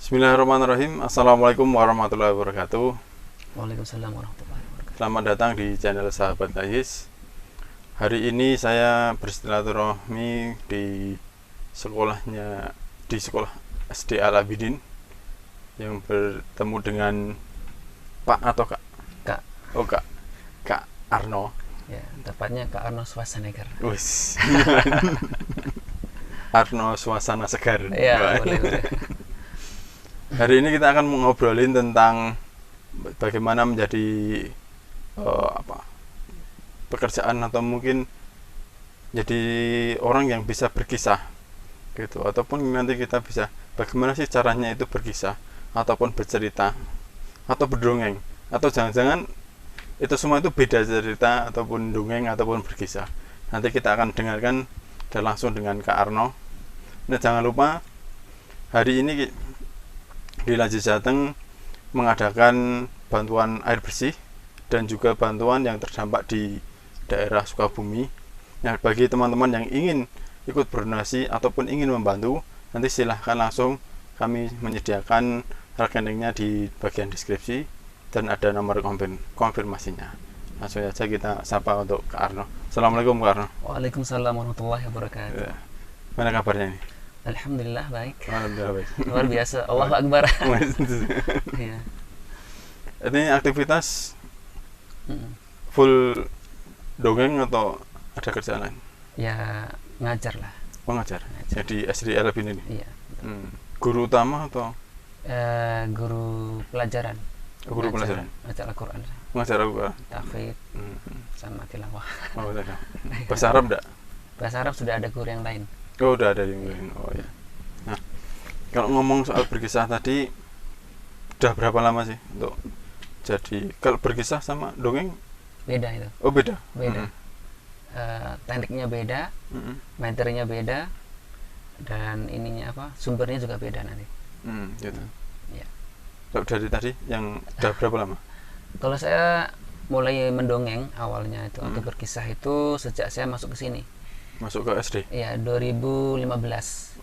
Bismillahirrahmanirrahim. Assalamualaikum warahmatullahi wabarakatuh. Waalaikumsalam warahmatullahi wabarakatuh. Selamat datang di channel Sahabat Ais. Hari ini saya bersilaturahmi di sekolah SD Al Abidin yang bertemu dengan Pak atau Kak? Kak. Oh Kak Arno. Ya, tepatnya Kak Arno Schwarzenegger. Wis. Arno suasana segar. Iya, boleh. Hari ini kita akan ngobrolin tentang bagaimana menjadi pekerjaan atau mungkin jadi orang yang bisa berkisah gitu, ataupun nanti kita bisa bagaimana sih caranya itu berkisah ataupun bercerita atau berdongeng, atau jangan-jangan itu semua itu beda cerita ataupun dongeng ataupun berkisah. Nanti kita akan dengarkan dan langsung dengan Kak Arno. Nah, jangan lupa hari ini di Laji Jateng mengadakan bantuan air bersih dan juga bantuan yang terdampak di daerah Sukabumi. Nah, bagi teman-teman yang ingin ikut berdonasi ataupun ingin membantu, nanti silahkan langsung, kami menyediakan rekeningnya di bagian deskripsi dan ada nomor konfirmasinya. Langsung saja kita sapa untuk Kak Arno. Assalamualaikum Kak Arno. Waalaikumsalam warahmatullahi wabarakatuh. Ya. Mana kabarnya ini? Alhamdulillah baik. Alhamdulillah baik. Luar biasa. Allahu Akbar. Ya. Ini aktivitas full dongeng atau ada kerjaan lain? Ya, ngajar lah. Pengajar. Jadi SD Al Abidin ini. Iya. Guru utama atau Guru pelajaran. guru pelajaran? Ngajar Al-Quran. Pengajar Al-Quran. Tahfidz sama tilawah. Oh, tidak. Bahasa Arab enggak? Bahasa Arab sudah ada guru yang lain. Oh, udah ada yang lain. Oh ya. Nah, kalau ngomong soal berkisah tadi, udah berapa lama sih untuk jadi, kalau berkisah sama dongeng? Beda itu. Oh, beda. Beda. Tekniknya beda, materinya beda, dan ininya sumbernya juga beda nanti. Gitu. Ya. Kalau dari tadi yang udah berapa lama? Kalau saya mulai mendongeng awalnya itu atau berkisah itu sejak saya masuk ke sini. Masuk ke SD? Ya, 2015.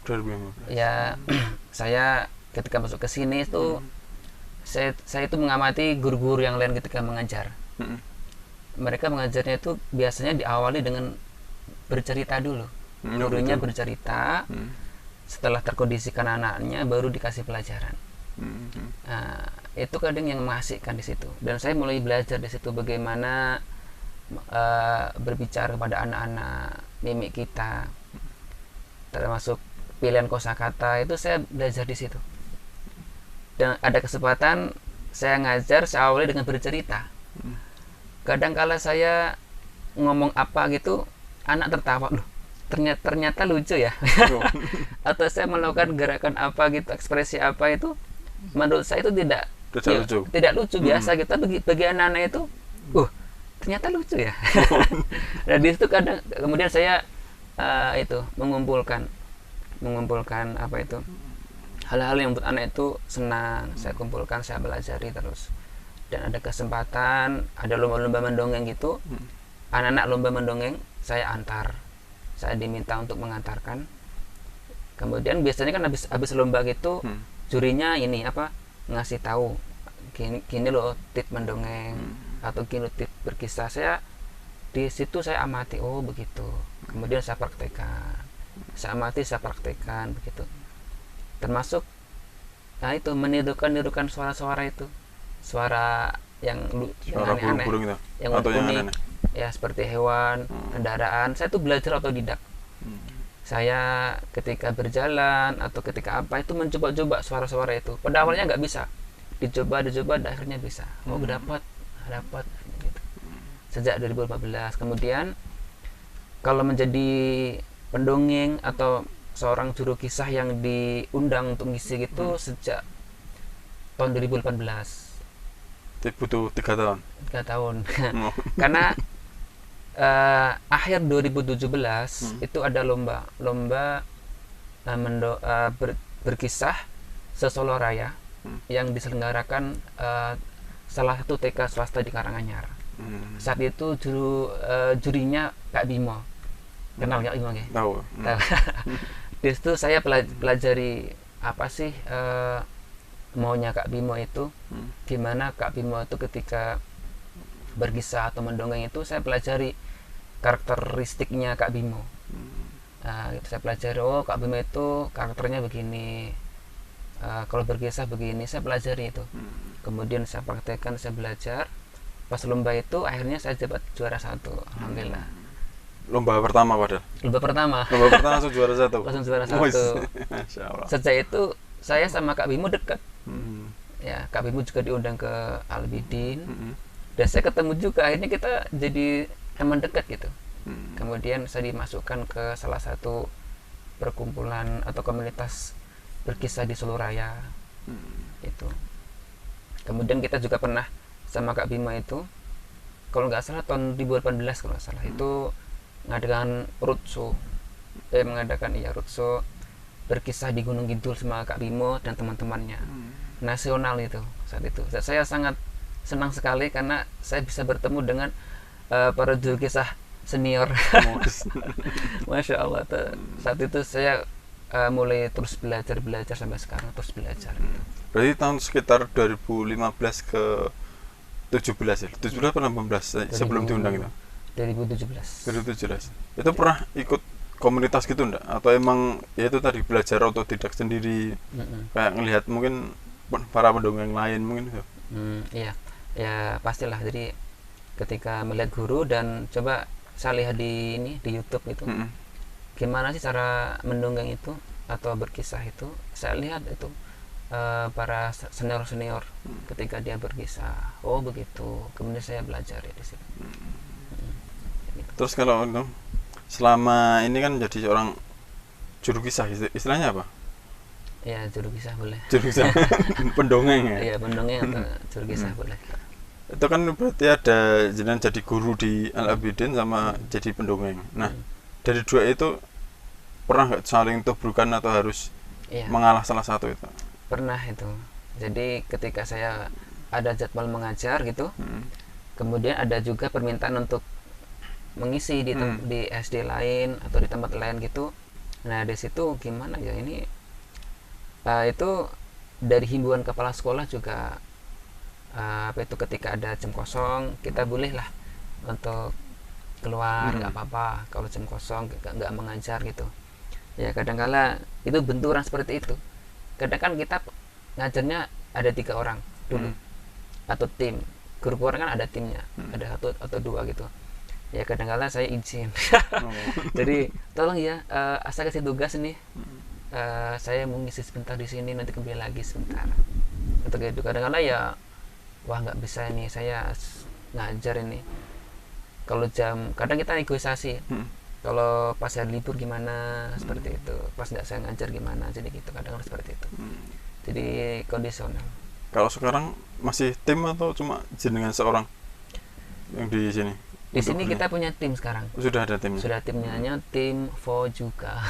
2015. Ya, saya ketika masuk ke sini itu saya itu mengamati guru-guru yang lain ketika mengajar. Mereka mengajarnya itu biasanya diawali dengan bercerita dulu. Gurunya bercerita, setelah terkondisikan anaknya baru dikasih pelajaran. Nah, itu kadang yang mengasihkan di situ. Dan saya mulai belajar di situ bagaimana berbicara kepada anak-anak mimik kita, termasuk pilihan kosakata, itu saya belajar di situ. Dan ada kesempatan saya ngajar, saya awali dengan bercerita. Kadang kala saya ngomong apa gitu, anak tertawa, loh ternyata lucu ya. Atau saya melakukan gerakan apa gitu, ekspresi apa itu, menurut saya itu tidak lucu biasa gitu. Bagi anak-anak itu, ternyata lucu ya. Nah, di situ kadang kemudian saya mengumpulkan hal-hal yang membuat anak itu senang. Saya kumpulkan, saya pelajari terus. Dan ada kesempatan, ada lomba-lomba mendongeng gitu. Anak-anak lomba mendongeng, saya antar. Saya diminta untuk mengantarkan. Kemudian biasanya kan habis lomba gitu, jurinya ngasih tahu, gini loh tip mendongeng, atau gini tip berkisah. Saya di situ saya amati, oh begitu. Kemudian saya praktekkan. Saya amati, saya praktekkan begitu. Termasuk itu menirukan suara-suara itu. Suara yang aneh-aneh, burung-burung itu, yang atau yang unik, aneh-aneh. ya seperti hewan, kendaraan. Saya tuh belajar otodidak. Saya ketika berjalan atau ketika itu mencoba-coba suara-suara itu. Pada awalnya nggak bisa, dicoba, dan akhirnya bisa. Oh, dapat gitu. Sejak 2014. Kemudian kalau menjadi pendongeng atau seorang juru kisah yang diundang untuk ngisi gitu sejak tahun 2018. Butuh 3 tahun. 3 tahun. Karena akhir 2017 itu ada lomba berkisah se-Solo Raya yang diselenggarakan salah satu TK swasta di Karanganyar. Saat itu jurinya Kak Bimo. Kenal Kak Bimo nggih? Tahu. Di situ saya pelajari apa sih maunya Kak Bimo itu gimana Kak Bimo itu ketika berkisah atau mendongeng itu saya pelajari karakteristiknya Kak Bimo. Nah, itu saya pelajari, oh Kak Bimo itu karakternya begini, kalau berkisah begini, saya pelajari itu. Kemudian saya praktekkan, saya belajar. Pas lomba itu akhirnya saya dapat juara 1, alhamdulillah. Lomba pertama padahal. Lomba pertama Langsung juara 1. langsung juara 1. Masya Allah. Sejak itu saya sama Kak Bimo dekat. Ya, Kak Bimo juga diundang ke Al-Bidin. Dan saya ketemu juga, akhirnya kita jadi teman dekat gitu. Kemudian saya dimasukkan ke salah satu perkumpulan atau komunitas berkisah di Solo Raya. Itu. Kemudian kita juga pernah sama Kak Bima itu, kalau nggak salah tahun 2018 kalau nggak salah, itu mengadakan roadshow berkisah di Gunung Kidul sama Kak Bimo dan teman-temannya, nasional itu saat itu. Saya sangat senang sekali karena saya bisa bertemu dengan para juru kisah senior. Masya Allah. Saat itu saya mulai terus belajar sampai sekarang terus belajar. Berarti tahun sekitar 2015 ke 17 ya? 17 atau 18 sebelum diundang itu? 2017. Itu pernah ikut komunitas gitu enggak? Atau emang ya itu tadi belajar otodidak sendiri, kayak ngelihat mungkin para pendongeng lain mungkin gitu? Iya, ya pastilah. Jadi ketika melihat guru dan coba saya lihat di YouTube itu, gimana sih cara mendongeng itu atau berkisah itu, saya lihat itu para senior ketika dia berkisah, oh begitu, kemudian saya belajar ya di situ. Gitu. Terus kalau selama ini kan jadi seorang juru kisah, istilahnya apa? Ya, juru kisah boleh. Juru kisah, pendongeng ya? Iya, pendongeng atau juru kisah boleh. Itu kan berarti ada jadi guru di Al-Abidin sama jadi pendongeng. Nah, dari dua itu pernah nggak saling tubrukan atau harus mengalah salah satu itu? Pernah itu. Jadi ketika saya ada jadwal mengajar gitu, kemudian ada juga permintaan untuk mengisi di SD lain atau di tempat lain gitu. Nah, di situ gimana ya ini? Itu dari himbauan kepala sekolah juga ketika ada jam kosong kita bolehlah untuk keluar, nggak apa-apa kalau jam kosong nggak mengajar gitu. Ya kadang-kala itu benturan seperti itu. Kadang kan kita ngajarnya ada 3 orang dulu atau tim, guru keluar kan ada timnya, ada 1 atau 2 gitu. Ya kadang-kala saya izin. Jadi tolong ya, asal kasih tugas nih, saya mau ngisi sebentar di sini, nanti kembali lagi sebentar. Untuk itu kadang-kala ya, wah nggak bisa ini, saya ngajar ini. Kalau jam, kadang kita negosiasi. Kalau pas hari libur gimana, seperti itu. Pas nggak saya ngajar gimana, jadi gitu. Kadang seperti itu. Jadi kondisional. Kalau sekarang masih tim atau cuma jenengan seorang yang di sini? Di sini kita punya tim sekarang. Sudah ada timnya? Sudah timnya, tim juga.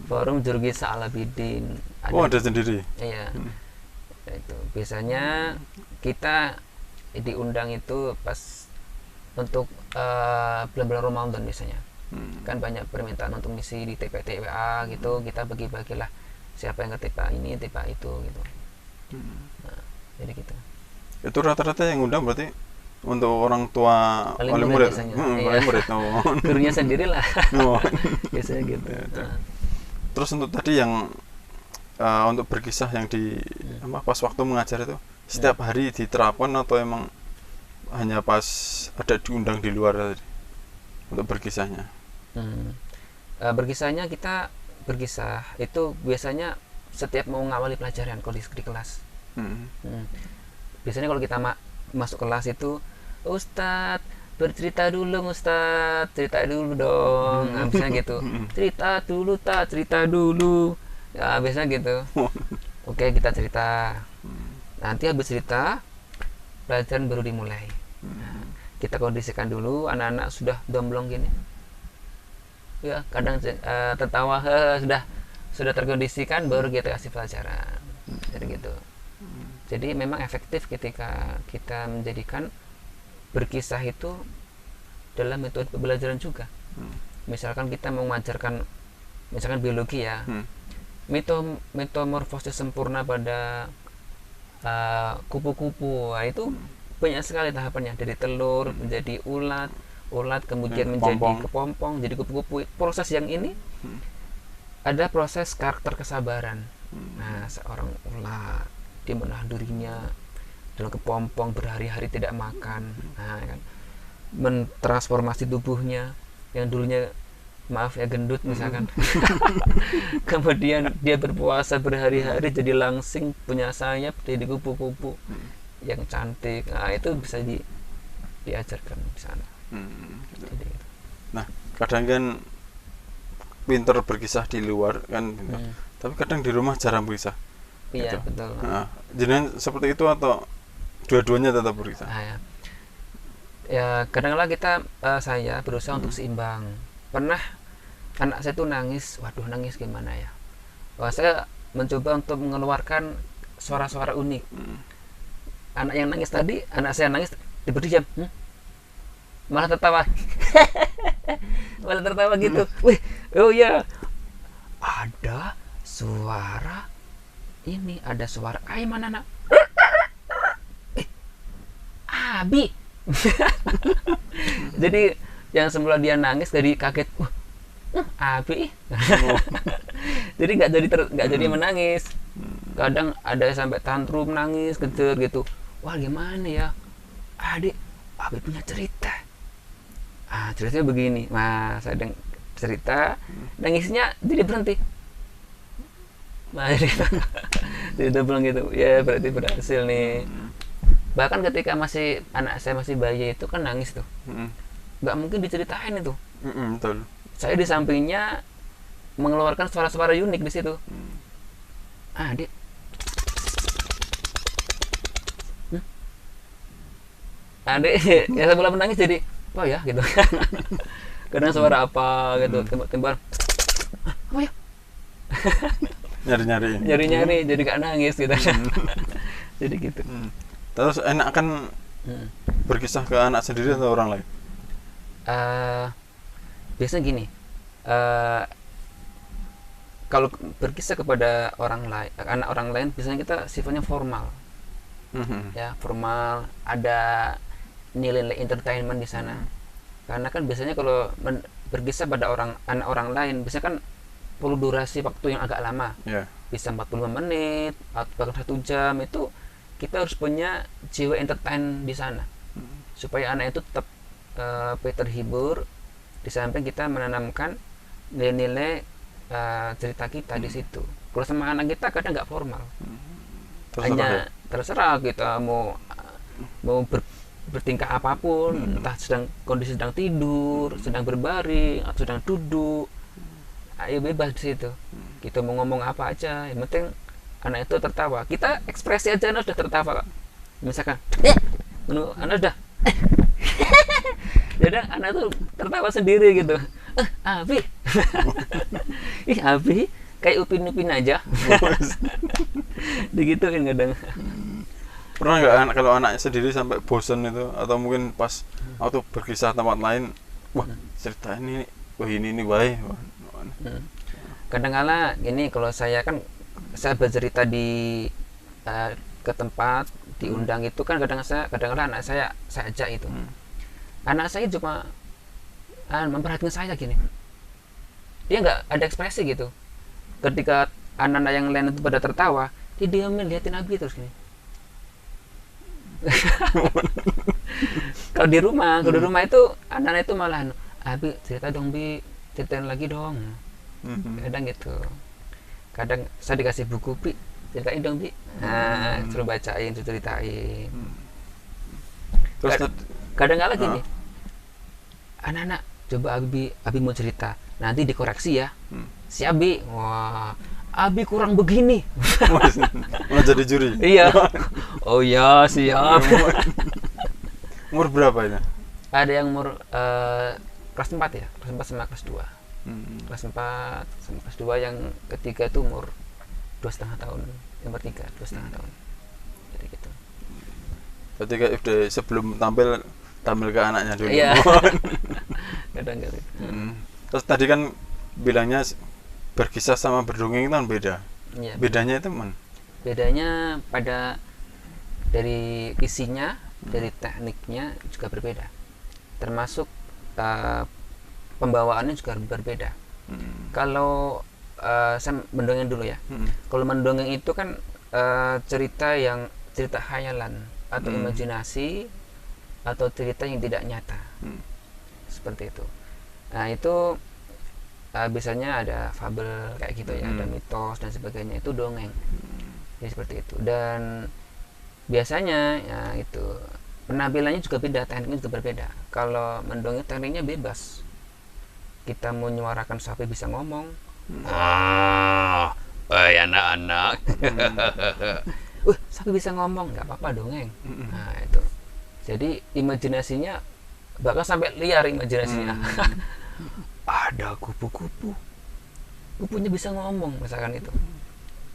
Forum Juru Kisah Al-Abidin. Ada sendiri? Iya. Itu biasanya kita diundang itu pas untuk bulan-bulan Ramadan biasanya. Kan banyak permintaan untuk misi di TPA gitu, kita bagi-bagilah siapa yang ke TPA ini, TPA itu gitu. Nah, jadi gitu. Itu rata-rata yang undang berarti untuk orang tua wali murid biasanya. Wali murid. Gurunya sendirilah. Biasanya gitu. Terus untuk tadi yang untuk berkisah yang di pas waktu mengajar itu setiap hari diterapkan atau emang hanya pas ada diundang di luar tadi untuk berkisahnya? Berkisahnya kita berkisah itu biasanya setiap mau ngawali pelajaran kalau di kelas. Biasanya kalau kita masuk kelas itu, Ustadz bercerita dulu, Ustadz cerita dulu dong. Nah, biasanya gitu, cerita dulu. Ya biasanya gitu. Oke, kita cerita. Nanti habis cerita pelajaran baru dimulai. Kita kondisikan dulu, anak-anak sudah domblong gini ya, kadang tertawa, sudah terkondisikan, baru kita kasih pelajaran. Jadi gitu. Jadi memang efektif ketika kita menjadikan berkisah itu dalam metode pembelajaran juga. Misalkan kita mau mengajarkan misalkan biologi ya, metamorfosis sempurna pada kupu-kupu. Nah, itu banyak sekali tahapannya, dari telur menjadi ulat, kemudian menjadi kepompong, jadi kupu-kupu. Proses yang ini ada proses karakter kesabaran. Nah, seorang ulat dia menahan dirinya dalam kepompong berhari-hari tidak makan, nah, kan, mentransformasi tubuhnya yang dulunya maaf ya gendut misalkan, kemudian dia berpuasa berhari-hari jadi langsing, punya sayap, jadi kupu-kupu yang cantik. Nah, itu bisa diajarkan di sana. Gitu. Jadi, Nah, kadang kan pinter berkisah di luar kan, tapi kadang di rumah jarang berkisah. iya Gitu. betul. Nah, jenengan seperti itu atau dua-duanya tetap berkisah? Nah, ya kadang-kadang kita saya berusaha untuk seimbang. Pernah anak saya tuh nangis, waduh nangis gimana ya, wah, saya mencoba untuk mengeluarkan suara-suara unik. Anak yang nangis tadi, anak saya nangis tiba-tiba diam, malah tertawa. Malah tertawa gitu. Wih, oh ya, ada suara ini, ada suara ayam mana nak? Abi. Jadi yang semula dia nangis dari kaget, Abi. Jadi nggak jadi menangis. Kadang ada sampai tantrum, nangis, kejer gitu. Wah gimana ya, adik, Abi punya cerita. Ceritanya begini. Nah, saya cerita, nangisnya jadi berhenti. Nah, jadi bilang gitu, ya berarti berhasil nih. Bahkan ketika anak saya masih bayi itu kan nangis tuh, nggak mungkin diceritain itu. Betul. Saya di sampingnya mengeluarkan suara-suara unik di situ. Adik, adik, ya sebelum menangis jadi, oh ya gitu. Kadang suara apa gitu, tiba-tiba, oh ya, nyari-nyari, jadi gak nangis gitu. Jadi gitu. Terus enak kan berkisah ke anak sendiri atau orang lain? Biasanya gini, kalau berkisah kepada anak orang lain, biasanya kita sifatnya formal, ya formal, ada nilai entertainment di sana. Karena kan biasanya kalau berkisah pada anak orang lain, biasanya kan perlu durasi waktu yang agak lama, bisa 45 menit atau 1 jam. Itu kita harus punya jiwa entertain di sana, supaya anak itu tetap terhibur. Di samping kita menanamkan nilai-nilai cerita kita di situ. Kalau sama anak kita kadang nggak formal, hanya terserah kita mau bertingkah apapun, entah kondisi sedang tidur, sedang berbaring, atau sedang duduk, ayo bebas di situ. Kita mau ngomong apa aja, yang penting anak itu tertawa. Kita ekspresi aja anak sudah tertawa. Misalkan, anak sudah, jadi anak itu tertawa sendiri gitu. Abi, Abi kayak upin-upin aja. Digituin kadang. Pernah nggak kalau anaknya sendiri sampai bosan itu, atau mungkin pas waktu berkisah tempat lain, wah cerita ini baik. Kadang-kala ini kalau saya kan saya bercerita ke tempat diundang itu kan kadang-kadang anak saya ajak itu. Anak saya cuma memperhatikan saya gini, dia nggak ada ekspresi gitu. Ketika anak-anak yang lain itu pada tertawa, dia diamin liatin Abi terus gini. Kalau di rumah itu anak-anak itu malah, Abi cerita dong Bi, ceritain lagi dong. Kadang gitu. Kadang saya dikasih buku, Bi ceritain dong Bi, suruh bacain, suruh ceritain. Terus kadang-kadang gini, anak-anak coba Abi mau cerita, nanti dikoreksi ya. Si Abi, wah Abi kurang begini. Mau jadi juri? Iya. Oh ya siap. Umur berapa ini? Ada yang umur kelas 4 ya, kelas 4 sama kelas 2. Kelas 4 sama kelas 2, yang ketiga itu umur 2,5 tahun, yang bertiga 2,5 tahun. Jadi gitu. Ketika sebelum tampil ke anaknya dulu. Iya. Kadang gitu. Terus tadi kan bilangnya berkisah sama berdongeng itu kan beda. Iya, bedanya itu man? Bedanya pada dari isinya, dari tekniknya juga berbeda, termasuk pembawaannya juga berbeda. Kalau saya mendongeng dulu ya. Kalau mendongeng itu kan cerita khayalan atau imajinasi atau cerita yang tidak nyata, seperti itu. Nah itu biasanya ada fabel kayak gitu ya, ada mitos dan sebagainya, itu dongeng. Jadi seperti itu. Dan biasanya ya itu penampilannya juga beda, tekniknya juga berbeda. Kalau mendongeng tekniknya bebas, kita mau menyuarakan sapi bisa ngomong, anak-anak, sapi bisa ngomong, nggak apa-apa dongeng. Nah itu, jadi imajinasinya bahkan sampai liar imajinasinya. Ada kupu-kupu, kupunya bisa ngomong misalkan itu,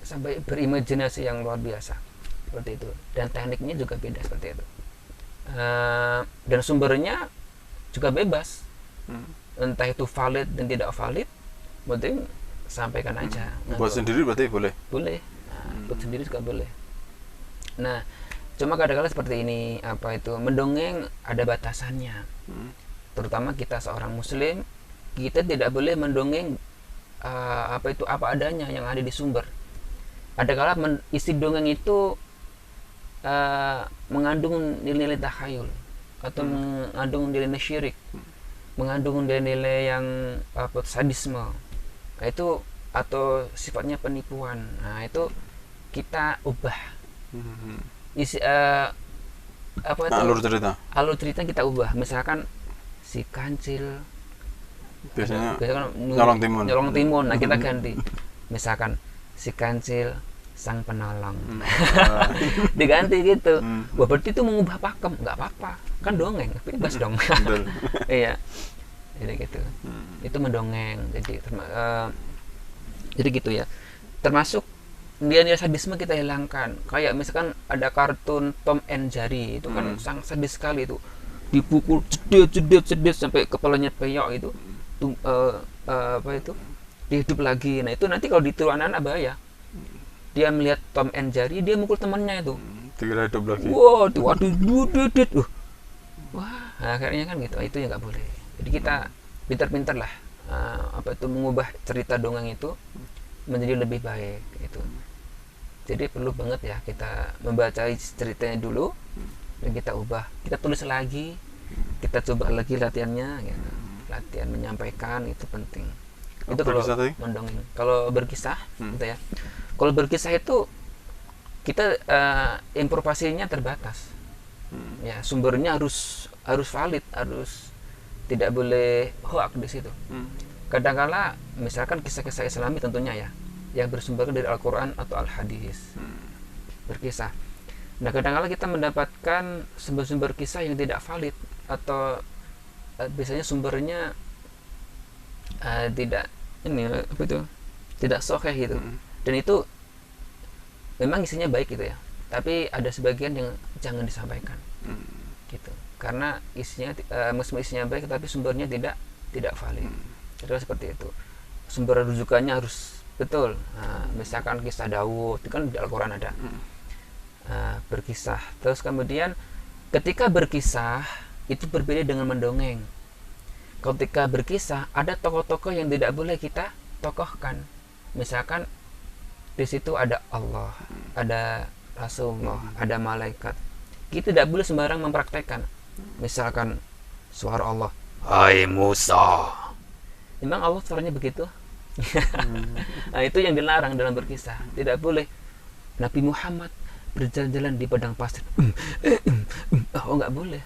sampai berimajinasi yang luar biasa seperti itu. Dan tekniknya juga beda seperti itu. Dan sumbernya juga bebas, entah itu valid dan tidak valid, penting sampaikan aja. Buat sendiri berarti boleh? Boleh. Buat sendiri juga boleh. Nah, cuma kadang-kadang seperti ini, apa itu, mendongeng ada batasannya. Terutama kita seorang muslim, kita tidak boleh mendongeng apa adanya yang ada di sumber. Ada kala isi dongeng itu mengandung nilai-nilai takhayul atau mengandung nilai syirik, mengandung nilai-nilai yang sadisme. Nah, itu atau sifatnya penipuan. Nah, itu kita ubah. Isi apa itu? Alur cerita kita ubah. Misalkan si kancil biasanya kan nyolong timun. Nah, kita ganti. Misalkan si kancil sang penolong. Diganti gitu. Wah, berarti itu mengubah pakem. Nggak apa-apa. Kan dongeng, bebas dong. Iya. Jadi gitu. Itu mendongeng. Jadi gitu ya. Termasuk nilai sadisme kita hilangkan. Kayak misalkan ada kartun Tom and Jerry, itu kan sangat sadis sekali itu. Dipukul cedet sampai kepalanya peyok itu. Apa itu? Dihidup lagi. Nah, itu nanti kalau ditiru anak-anak bahaya. Dia melihat Tom and Jerry, dia mukul temannya itu. Dikira hidup lagi. Waduh, wah, akhirnya kan gitu. Itu yang nggak boleh. Jadi kita pintar-pintar lah, apa itu, mengubah cerita dongeng itu menjadi lebih baik itu. Jadi perlu banget ya kita membaca ceritanya dulu dan kita ubah, kita tulis lagi, kita coba lagi latihannya gitu. Latihan menyampaikan itu penting. Itu kalau mendongeng. Kalau berkisah gitu ya. Kalau berkisah itu kita improvisasinya terbatas. Ya, sumbernya harus valid, harus tidak boleh hoak di situ. Kadang-kala misalkan kisah-kisah Islami tentunya ya, yang bersumber dari Al-Quran atau Al-Hadis, berkisah. Nah, kadang-kala kita mendapatkan sumber-sumber kisah yang tidak valid atau biasanya sumbernya tidak tidak sahih gitu. Dan itu memang isinya baik gitu ya, tapi ada sebagian yang jangan disampaikan gitu, karena isinya meskipun isinya baik tapi sumbernya tidak valid. Jadi seperti itu, sumber rujukannya harus betul. Misalkan kisah Daud itu kan di Al-Quran ada. Berkisah, terus kemudian ketika berkisah itu berbeda dengan mendongeng. Ketika berkisah ada tokoh-tokoh yang tidak boleh kita tokohkan. Misalkan di situ ada Allah, ada Rasulullah, ada malaikat. Kita tidak boleh sembarang mempraktekkan. Misalkan suara Allah, "Hai Musa." Memang Allah suaranya begitu? Nah, itu yang dilarang dalam berkisah. Tidak boleh Nabi Muhammad berjalan-jalan di padang pasir. Oh, nggak boleh.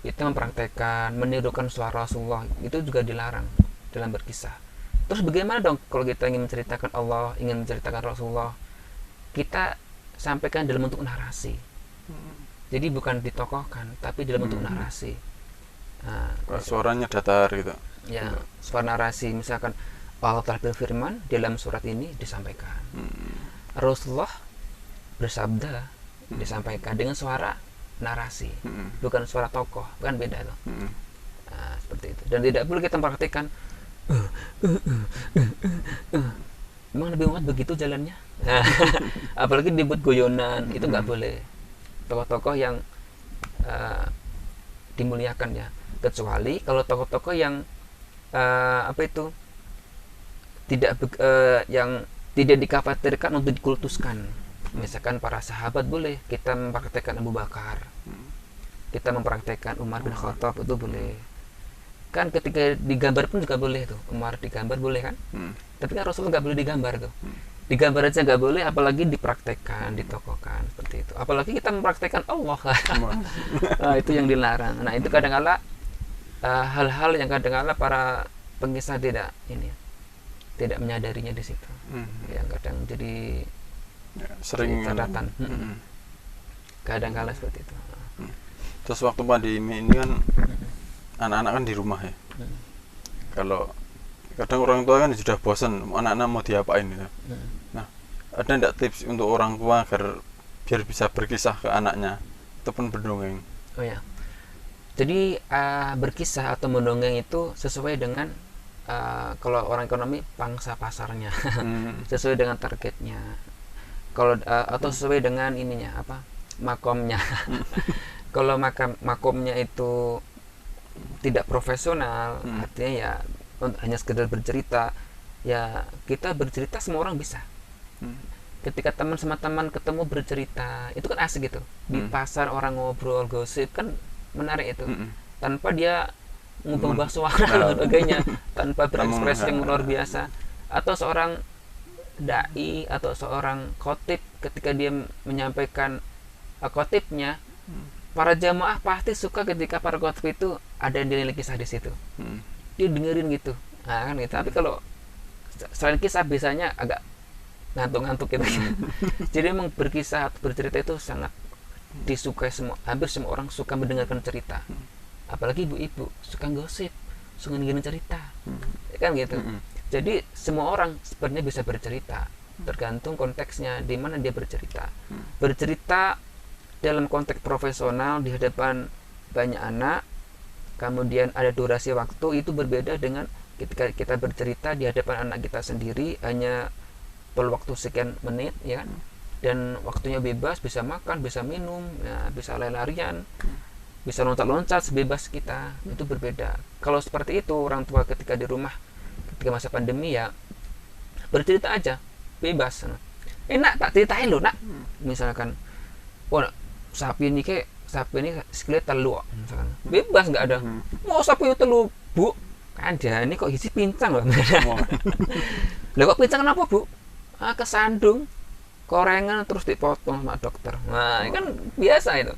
Kita mempraktekkan, menirukan suara Rasulullah, itu juga dilarang dalam berkisah. Terus bagaimana dong kalau kita ingin menceritakan Allah, ingin menceritakan Rasulullah? Kita sampaikan dalam bentuk narasi. Jadi bukan ditokohkan, tapi dalam bentuk narasi. Nah, suaranya datar gitu. Ya, suara narasi. Misalkan Allah telah berfirman dalam surat ini disampaikan. Rasulullah bersabda disampaikan dengan suara narasi, bukan suara tokoh, bukan beda loh. Nah, seperti itu. Dan tidak boleh kita praktikkan. Memang Nabi Muhammad begitu jalannya. Apalagi dibuat goyonan, itu nggak boleh. tokoh-tokoh yang dimuliakan ya, kecuali kalau tokoh-tokoh yang yang tidak dikhawatirkan untuk dikultuskan. Misalkan para sahabat boleh kita mempraktekkan Abu Bakar, kita mempraktekkan Umar bin Khattab, itu boleh kan. Ketika digambar pun juga boleh tuh, Umar digambar boleh kan. Tapi kan Rasul nggak boleh digambar tuh, digambar aja nggak boleh, apalagi dipraktekkan, ditokohkan seperti itu. Apalagi kita mempraktekkan Allah nah, itu yang dilarang. Nah itu kadang-kala hal-hal yang kadang-kala para pengisah tidak menyadarinya di situ. Yang kadang jadi sering catatan. Kadang-kala seperti itu. Terus waktu pandemi ini kan anak-anak kan di rumah ya. Kalau kadang orang tua kan sudah bosan anak-anak mau diapain gitu. Nah, ada enggak tips untuk orang tua agar biar bisa berkisah ke anaknya ataupun berdongeng? Oh ya. Jadi berkisah atau mendongeng itu sesuai dengan kalau orang ekonomi pangsa pasarnya, sesuai dengan targetnya. Kalau atau sesuai dengan ininya makomnya. Kalau makomnya itu tidak profesional, artinya ya hanya sekedar bercerita, ya kita bercerita semua orang bisa. Ketika teman sama teman ketemu bercerita, itu kan asik gitu. Di pasar orang ngobrol gosip kan menarik itu, tanpa dia ngubah suara dan sebagainya, tanpa berekspresi yang luar biasa. Atau seorang dai atau seorang khotib ketika dia menyampaikan khotibnya, para jamaah pasti suka ketika para khotib itu ada nilai kisah di situ. Dia dengerin gitu. Nah, kan gitu. Tapi kalau selain kisah biasanya agak ngantuk-ngantuk gitu. Jadi memang berkisah atau bercerita itu sangat disukai hampir semua orang suka mendengarkan cerita. Apalagi ibu-ibu suka gosip, suka dengerin cerita. Kan gitu. Jadi semua orang sebenarnya bisa bercerita, tergantung konteksnya di mana dia bercerita. Bercerita dalam konteks profesional di hadapan banyak anak, kemudian ada durasi waktu, itu berbeda dengan ketika kita bercerita di hadapan anak kita sendiri, hanya perlu waktu sekian menit ya kan, dan waktunya bebas, bisa makan, bisa minum ya, bisa lari-larian, bisa loncat-loncat sebebas kita. Itu berbeda. Kalau seperti itu orang tua ketika di rumah ketika masa pandemi ya bercerita aja bebas. Nak tak ceritain lo nak, misalkan sapi ini sekilas telu misalkan, bebas nggak ada mau sapi itu telu bu, kan dia ini kok isi pincang loh. Lah kok pincang kenapa bu? Kesandung korengan terus dipotong sama dokter. Nah ini kan biasa itu.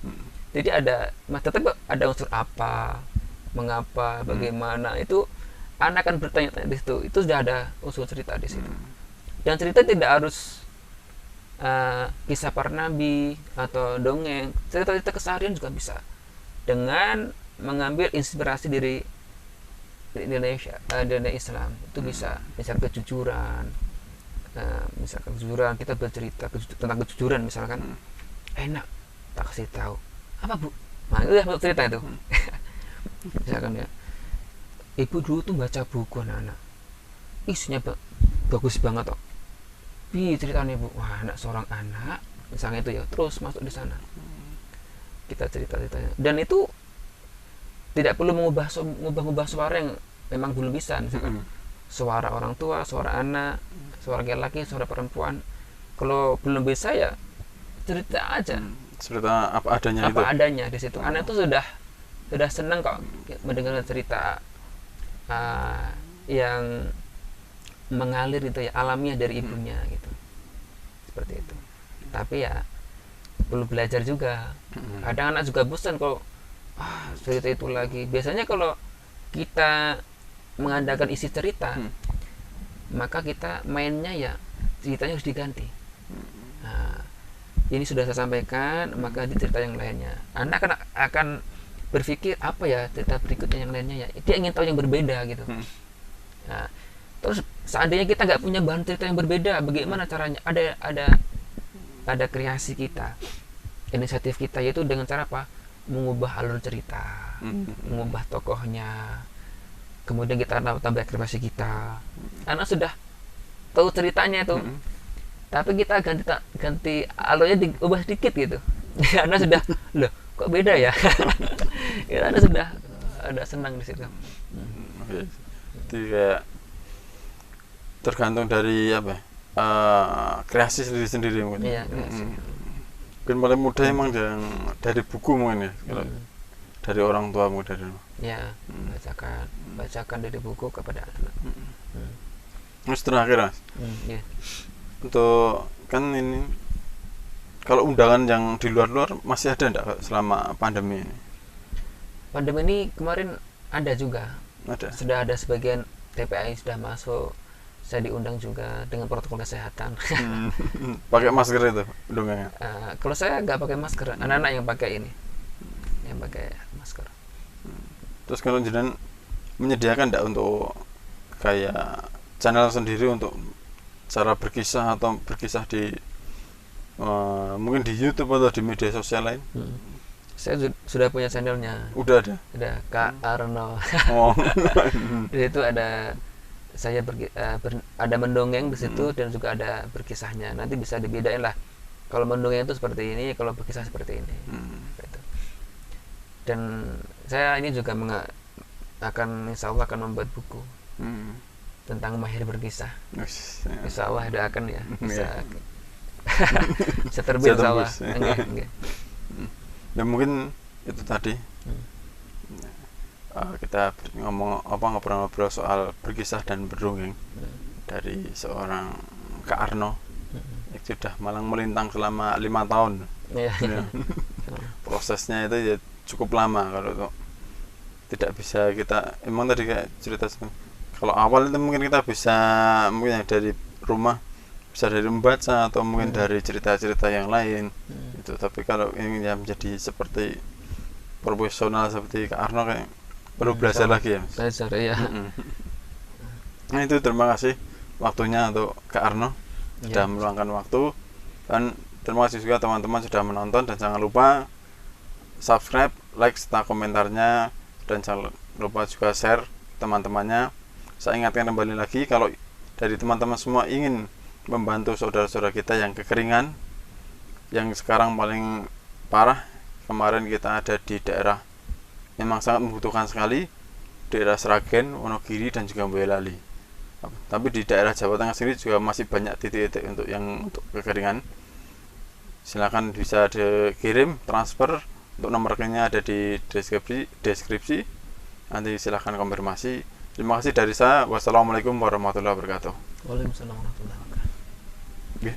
Jadi ada tetap ada unsur apa, mengapa, bagaimana, itu anak akan bertanya-tanya di situ. Itu sudah ada unsur cerita di situ. Dan cerita tidak harus kisah para nabi atau dongeng, cerita-cerita keseharian juga bisa, dengan mengambil inspirasi dari Indonesia, dari Islam. Itu bisa, misalkan kejujuran, kita bercerita tentang kejujuran misalkan, enak tak kasih tahu apa bu, nah itu ya cerita itu. Misalkan ya, ibu dulu tuh baca buku anak-anak, isinya bagus banget kok. Ceritanya bu, wah anak seorang anak misalnya itu ya, terus masuk di sana kita cerita-ceritanya, dan itu tidak perlu mengubah suara yang memang belum bisa, misalkan suara orang tua, suara anak, suara laki-laki, suara perempuan. Kalau belum bisa ya cerita aja, cerita apa adanya di situ. Anak itu sudah senang kok mendengar cerita yang mengalir itu ya, alamiah dari ibunya gitu, seperti itu. Tapi ya perlu belajar juga. Kadang anak juga bosan kalau cerita itu lagi. Biasanya kalau kita mengandalkan isi cerita, maka kita mainnya ya ceritanya harus diganti. Nah, ini sudah saya sampaikan, maka di cerita yang lainnya anak akan berpikir apa ya cerita berikutnya yang lainnya ya, dia ingin tahu yang berbeda gitu. Nah, terus seandainya kita nggak punya bahan cerita yang berbeda, bagaimana caranya? Ada kreasi kita, inisiatif kita, yaitu dengan cara apa? Mengubah alur cerita, mengubah tokohnya, kemudian kita tambah kreasi kita. Anak sudah tahu ceritanya itu, tapi kita ganti alurnya diubah sedikit gitu. Ya, Anda sudah, loh kok beda ya? Ya, Anda sudah ada senang di situ. Oke. Jadi kayak tergantung dari apa ya, kreasi sendiri mungkin. Iya, kreasi. Mungkin paling mudah emang dari buku mungkin ya, kalau dari orang tua mungkin dari Ya, bacakan dari buku kepada anak. Mas terakhir Mas, Ya. untuk kan ini kalau undangan yang di luar masih ada enggak selama pandemi ini? Pandemi ini kemarin ada juga, Ada. sudah ada sebagian TPA sudah masuk, saya diundang juga dengan protokol kesehatan. Pakai masker itu undangannya. Kalau saya nggak pakai masker, anak-anak yang pakai ini, yang pakai masker. Terus kalau jenengan menyediakan enggak untuk kayak channel sendiri untuk cara berkisah atau berkisah di mungkin di YouTube atau di media sosial lain? Saya sudah punya channelnya. Udah ada. Ada Kak Arno. Oh. Di situ ada saya ada mendongeng di situ dan juga ada berkisahnya. Nanti bisa dibedain lah. Kalau mendongeng itu seperti ini, kalau berkisah seperti ini. Gitu. Dan saya ini juga insya Allah akan membuat buku tentang mahir berkisah. Insya Allah ada akan ya bisa bisa terbit insya Allah. Enggak. Ya mungkin itu tadi kita ngobrol-ngobrol soal berkisah dan berdongeng dari seorang Kak Arno yang sudah malang melintang selama 5 tahun. Ya. Prosesnya itu ya cukup lama kalau tidak bisa kita emang tadi kayak cerita kalau awal itu mungkin kita bisa mungkin dari rumah bisa dari membaca atau mungkin dari cerita-cerita yang lain itu, tapi kalau ini yang menjadi seperti profesional seperti Kak Arno kayak perlu belajar lagi ya. Belajar ya. Nah itu terima kasih waktunya untuk Kak Arno sudah meluangkan waktu, dan terima kasih juga teman-teman sudah menonton, dan jangan lupa subscribe, like serta komentarnya, dan jangan lupa juga share teman-temannya. Saya ingatkan kembali lagi kalau dari teman-teman semua ingin membantu saudara-saudara kita yang kekeringan, yang sekarang paling parah. Kemarin kita ada di daerah memang sangat membutuhkan sekali, daerah Sragen, Wonogiri, dan juga Boyolali. Tapi di daerah Jawa Tengah sendiri juga masih banyak titik-titik untuk kekeringan. Silakan bisa dikirim transfer, untuk nomor rekeningnya ada di deskripsi. Nanti silahkan konfirmasi. Terima kasih dari saya. Wassalamualaikum warahmatullahi wabarakatuh. Waalaikumsalam warahmatullahi wabarakatuh. Okay.